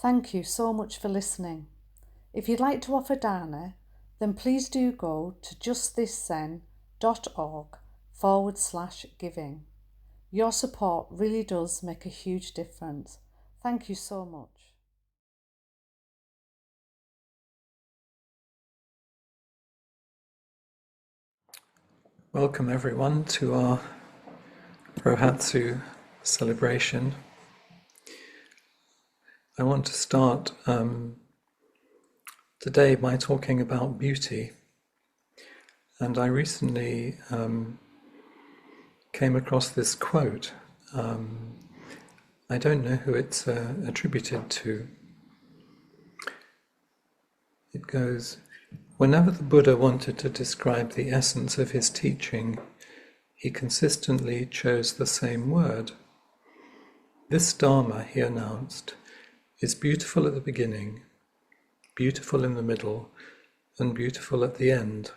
Thank you so much for listening. If you'd like to offer dana, then please do go to justthiszen.org/giving. Your support really does make a huge difference. Thank you so much. Welcome everyone to our Rohatsu celebration. I want to start today by talking about beauty. And I recently came across this quote. I don't know who it's attributed to. It goes, "Whenever the Buddha wanted to describe the essence of his teaching, he consistently chose the same word. This Dharma, he announced, is beautiful at the beginning, beautiful in the middle, and beautiful at the end."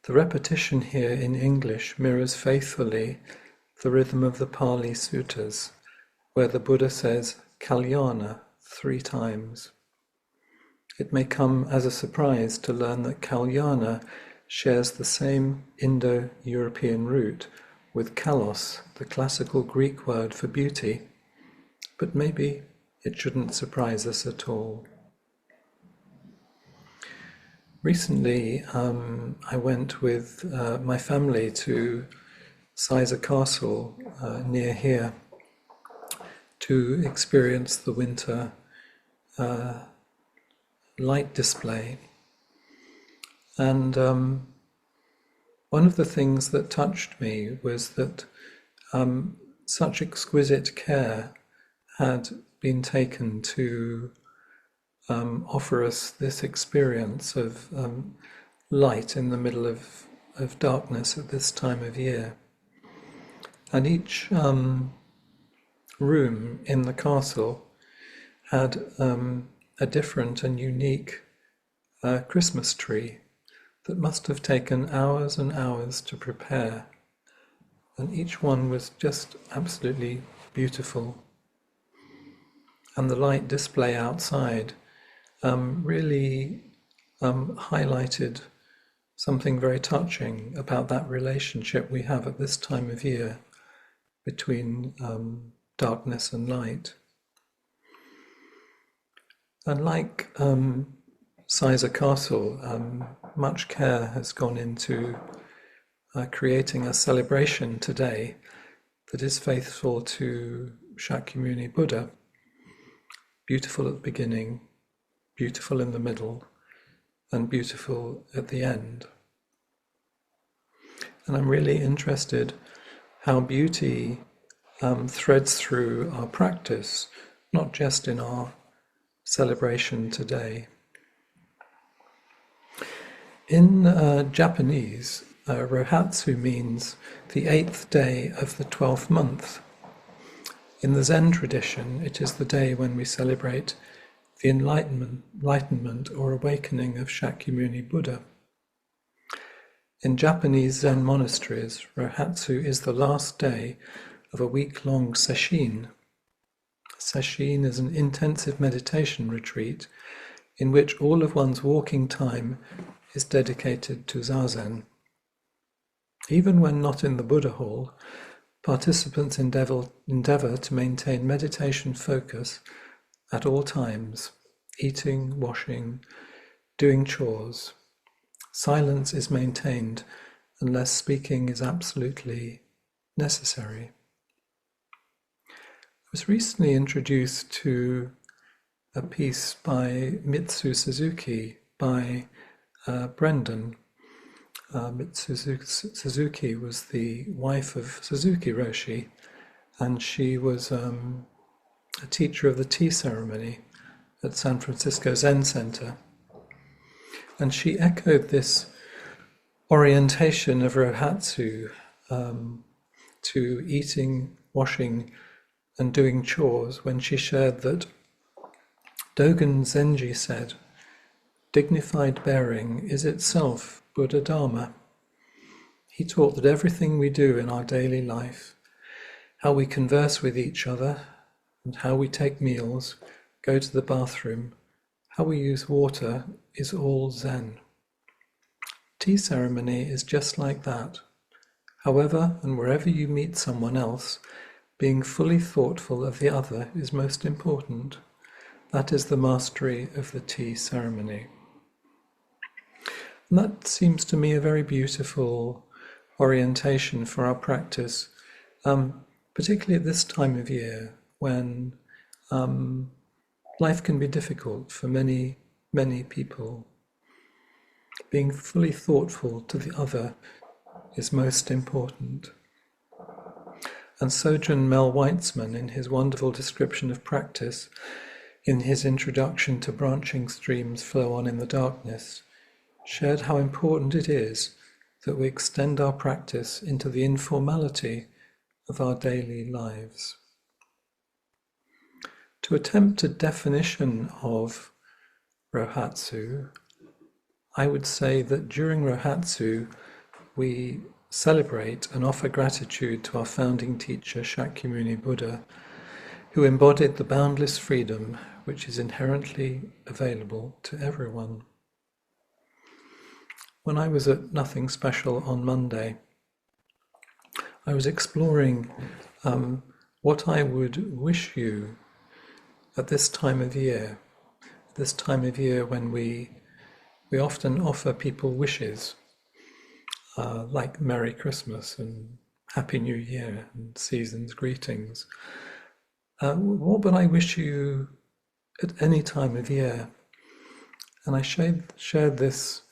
The repetition here in English mirrors faithfully the rhythm of the Pali Suttas, where the Buddha says Kalyana 3 times. It may come as a surprise to learn that Kalyana shares the same Indo-European root with kalos, the classical Greek word for beauty, but maybe it shouldn't surprise us at all. Recently, I went with my family to Siza Castle near here to experience the winter light display. And one of the things that touched me was that such exquisite care had been taken to offer us this experience of light in the middle of darkness at this time of year. And each room in the castle had a different and unique Christmas tree that must have taken hours and hours to prepare. And each one was just absolutely beautiful. And the light display outside really highlighted something very touching about that relationship we have at this time of year between darkness and light. And like Siza Castle, much care has gone into creating a celebration today that is faithful to Shakyamuni Buddha, beautiful at the beginning, beautiful in the middle, and beautiful at the end. And I'm really interested how beauty threads through our practice, not just in our celebration today. In Japanese, Rohatsu means the 8th day of the 12th month. In the Zen tradition, it is the day when we celebrate the enlightenment or awakening of Shakyamuni Buddha. In Japanese Zen monasteries, Rohatsu is the last day of a week-long sesshin. Sesshin is an intensive meditation retreat in which all of one's walking time is dedicated to zazen. Even when not in the Buddha hall, participants endeavor to maintain meditation focus at all times, eating, washing, doing chores. Silence is maintained unless speaking is absolutely necessary. I was recently introduced to a piece by Mitsu Suzuki by Brendan. Mitsu Suzuki was the wife of Suzuki Roshi, and she was a teacher of the tea ceremony at San Francisco Zen Center. And she echoed this orientation of Rohatsu to eating, washing, and doing chores when she shared that Dogen Zenji said, "Dignified bearing is itself Buddha Dharma." He taught that everything we do in our daily life, how we converse with each other, and how we take meals, go to the bathroom, how we use water is all Zen. Tea ceremony is just like that. However and wherever you meet someone else, being fully thoughtful of the other is most important. That is the mastery of the tea ceremony. And that seems to me a very beautiful orientation for our practice, particularly at this time of year when life can be difficult for many, many people. Being fully thoughtful to the other is most important. And Sojourn Mel Weitzman, in his wonderful description of practice, in his introduction to Branching Streams Flow On in the Darkness, shared how important it is that we extend our practice into the informality of our daily lives. To attempt a definition of Rohatsu, I would say that during Rohatsu, we celebrate and offer gratitude to our founding teacher, Shakyamuni Buddha, who embodied the boundless freedom which is inherently available to everyone. When I was at Nothing Special on Monday, I was exploring what I would wish you at this time of year when we often offer people wishes, like Merry Christmas and Happy New Year and season's greetings. What would I wish you at any time of year? And I shared this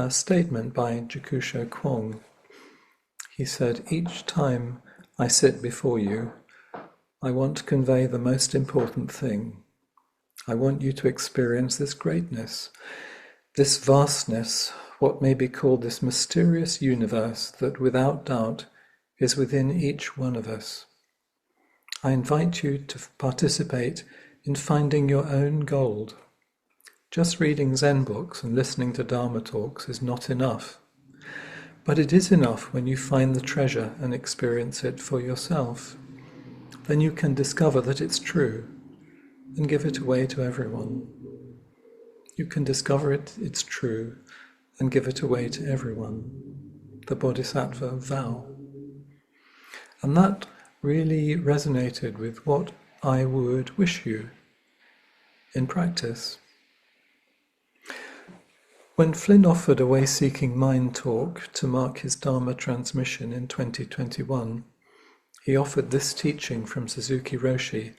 statement by Jakusho Kwong. He said, "Each time I sit before you, I want to convey the most important thing. I want you to experience this greatness, this vastness, what may be called this mysterious universe that without doubt is within each one of us. I invite you to participate in finding your own gold. Just reading Zen books and listening to Dharma talks is not enough. But it is enough when you find the treasure and experience it for yourself. Then you can discover that it's true and give it away to everyone. You can discover it's true and give it away to everyone. The Bodhisattva vow." And that really resonated with what I would wish you in practice. When Flynn offered a Way-Seeking Mind talk to mark his Dharma transmission in 2021, he offered this teaching from Suzuki Roshi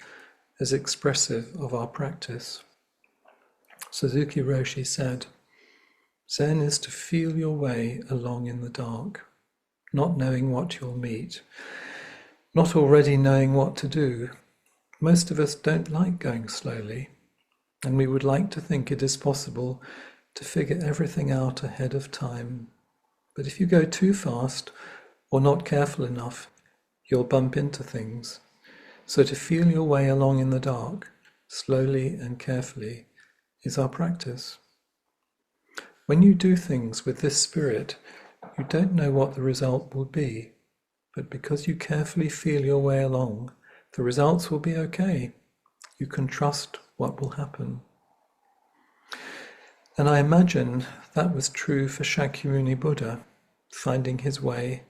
as expressive of our practice. Suzuki Roshi said, "Zen is to feel your way along in the dark, not knowing what you'll meet, not already knowing what to do. Most of us don't like going slowly, and we would like to think it is possible to figure everything out ahead of time. But if you go too fast or not careful enough, you'll bump into things. So to feel your way along in the dark, slowly and carefully, is our practice. When you do things with this spirit, you don't know what the result will be, but because you carefully feel your way along, the results will be okay. You can trust what will happen." And I imagine that was true for Shakyamuni Buddha, finding his way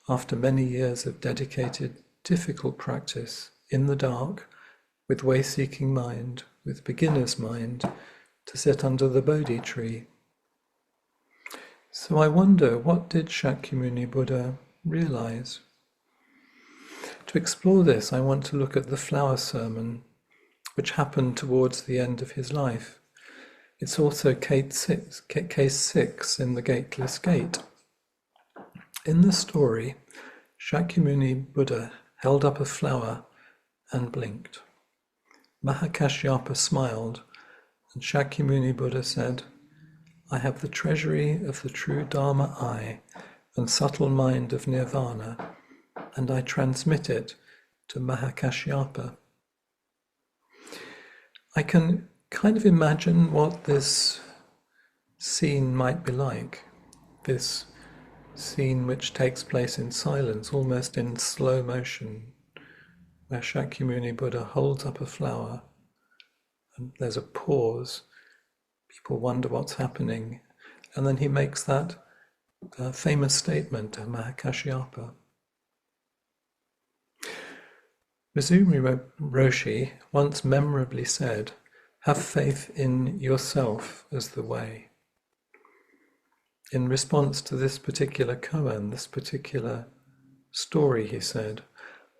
after many years of dedicated, difficult practice in the dark, with way-seeking mind, with beginner's mind, to sit under the Bodhi tree. So I wonder, what did Shakyamuni Buddha realize? To explore this, I want to look at the flower sermon, which happened towards the end of his life. It's also case 6 in the Gateless Gate. In the story, Shakyamuni Buddha held up a flower and blinked. Mahakashyapa smiled, and Shakyamuni Buddha said, "I have the treasury of the true Dharma eye and subtle mind of nirvana, and I transmit it to Mahakashyapa." I can kind of imagine what this scene might be like, this scene which takes place in silence, almost in slow motion, where Shakyamuni Buddha holds up a flower and there's a pause. People wonder what's happening. And then he makes that famous statement to Mahakashyapa. Mizumi Roshi once memorably said, "Have faith in yourself as the way." In response to this particular koan, this particular story, he said,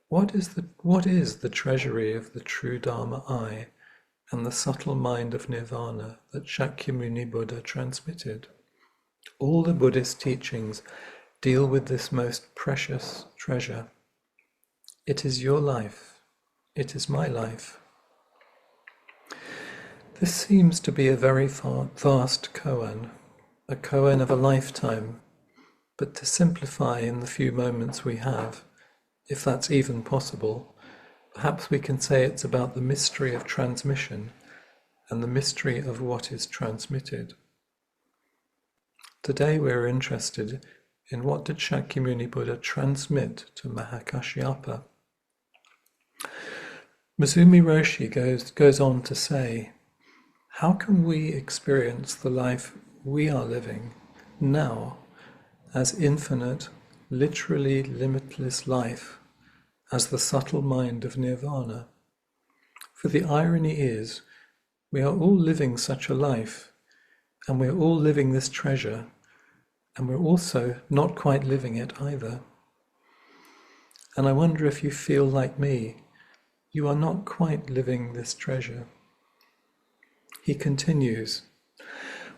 what is the treasury of the true Dharma I and the subtle mind of Nirvana that Shakyamuni Buddha transmitted? All the Buddhist teachings deal with this most precious treasure. It is your life. It is my life. This seems to be a very vast koan, a koan of a lifetime, but to simplify in the few moments we have, if that's even possible, perhaps we can say it's about the mystery of transmission and the mystery of what is transmitted. Today we're interested in what did Shakyamuni Buddha transmit to Mahakashyapa. Mizumi Roshi goes on to say, how can we experience the life we are living now as infinite, literally limitless life, as the subtle mind of Nirvana? For the irony is, we are all living such a life, and we're all living this treasure, and we're also not quite living it either. And I wonder if you feel like me, you are not quite living this treasure. He continues,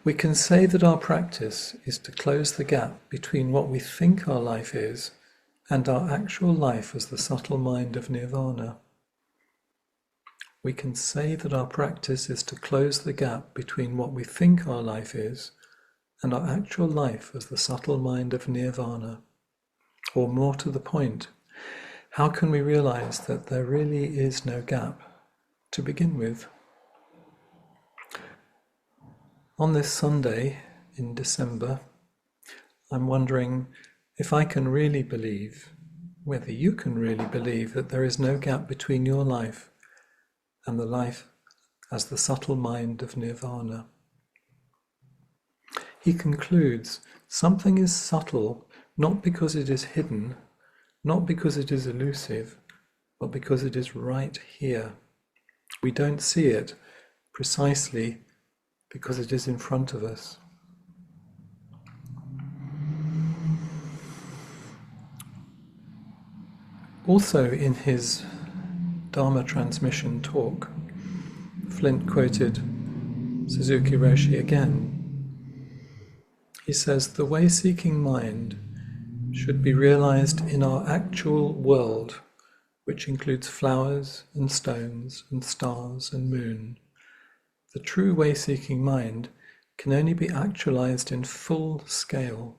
we can say that our practice is to close the gap between what we think our life is and our actual life as the subtle mind of Nirvana. We can say that our practice is to close the gap between what we think our life is and our actual life as the subtle mind of Nirvana. Or more to the point, how can we realize that there really is no gap to begin with? On this Sunday in December, I'm wondering if I can really believe, whether you can really believe, that there is no gap between your life and the life as the subtle mind of Nirvana. He concludes, something is subtle not because it is hidden, not because it is elusive, but because it is right here. We don't see it precisely because it is in front of us. Also in his Dharma transmission talk, Flint quoted Suzuki Roshi again. He says, the way-seeking mind should be realized in our actual world, which includes flowers and stones and stars and moon. The true way-seeking mind can only be actualized in full scale.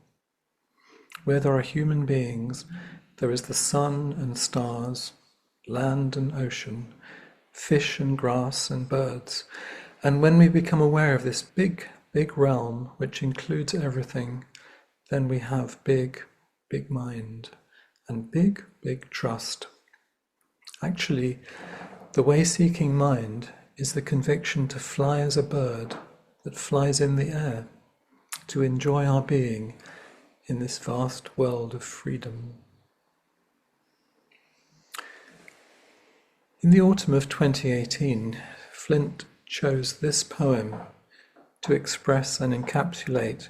Where there are human beings, there is the sun and stars, land and ocean, fish and grass and birds. And when we become aware of this big, big realm, which includes everything, then we have big, big mind and big, big trust. Actually, the way-seeking mind is the conviction to fly as a bird that flies in the air, to enjoy our being in this vast world of freedom. In the autumn of 2018, Flint chose this poem to express and encapsulate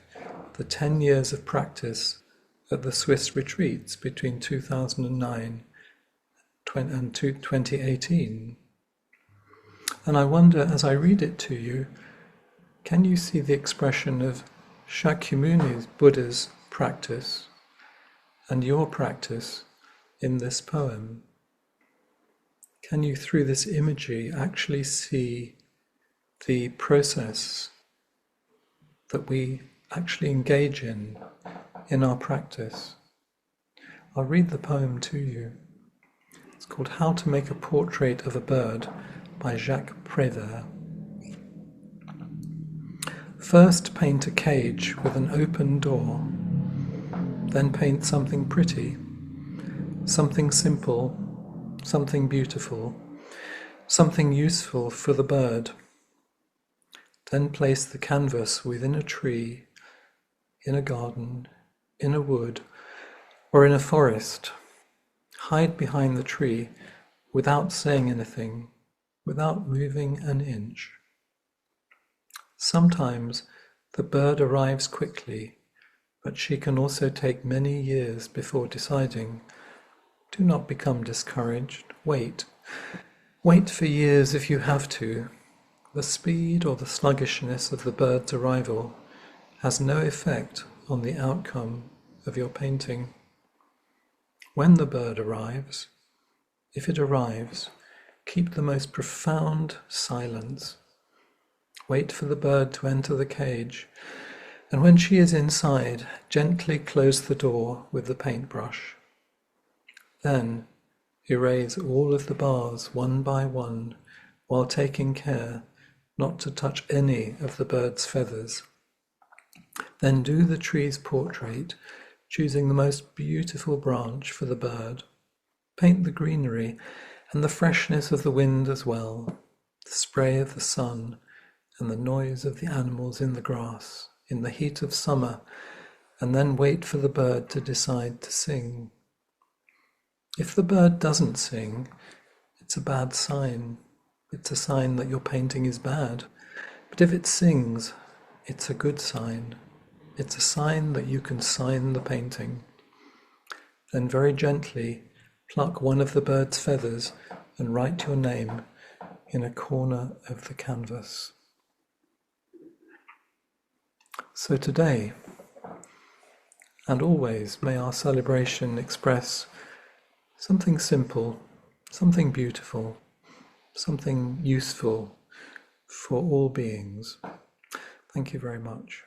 the 10 years of practice at the Swiss retreats between 2009 and 2018. And I wonder, as I read it to you, can you see the expression of Shakyamuni Buddha's practice and your practice in this poem? Can you, through this imagery, actually see the process that we actually engage in our practice? I'll read the poem to you. It's called How to Make a Portrait of a Bird by Jacques Prévert. First paint a cage with an open door, then paint something pretty, something simple, something beautiful, something useful for the bird. Then place the canvas within a tree, in a garden, in a wood, or in a forest. Hide behind the tree without saying anything, without moving an inch. Sometimes the bird arrives quickly, but she can also take many years before deciding. Do not become discouraged. Wait. Wait for years if you have to. The speed or the sluggishness of the bird's arrival has no effect on the outcome of your painting. When the bird arrives, if it arrives, keep the most profound silence. Wait for the bird to enter the cage, and when she is inside, gently close the door with the paintbrush. Then erase all of the bars one by one, while taking care not to touch any of the bird's feathers. Then do the tree's portrait, choosing the most beautiful branch for the bird. Paint the greenery and the freshness of the wind as well, the spray of the sun and the noise of the animals in the grass, in the heat of summer, and then wait for the bird to decide to sing. If the bird doesn't sing, it's a bad sign. It's a sign that your painting is bad. But if it sings, it's a good sign. It's a sign that you can sign the painting. Then very gently pluck one of the bird's feathers and write your name in a corner of the canvas. So today, and always, may our celebration express something simple, something beautiful, something useful for all beings. Thank you very much.